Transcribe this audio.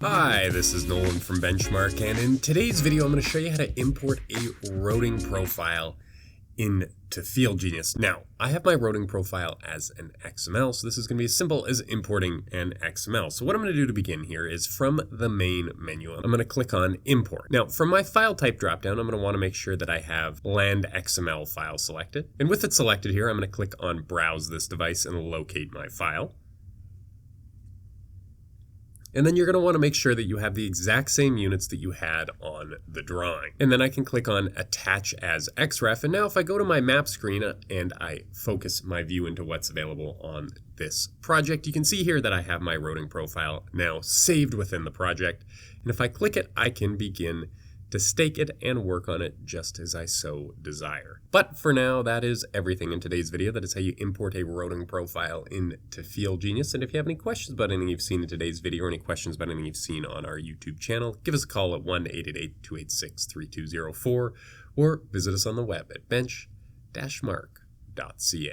Hi, this is Nolan from Benchmark, and in today's video I'm going to show you how to import a routing profile into FieldGenius. Now, I have my routing profile as an XML, so this is going to be as simple as importing an XML. So what I'm going to do to begin here is from the main menu, I'm going to click on Import. Now, from my file type dropdown, I'm going to want to make sure that I have LandXML file selected. And with it selected here, I'm going to click on Browse this device and locate my file. And then you're going to want to make sure that you have the exact same units that you had on the drawing. And then I can click on Attach as XREF. And now if I go to my map screen and I focus my view into what's available on this project, you can see here that I have my routing profile now saved within the project. And if I click it, I can begin to stake it and work on it just as I so desire. But for now, that is everything in today's video. That is how you import a routing profile into FieldGenius. And if you have any questions about anything you've seen in today's video or any questions about anything you've seen on our YouTube channel, give us a call at 1-888-286-3204 or visit us on the web at bench-mark.ca.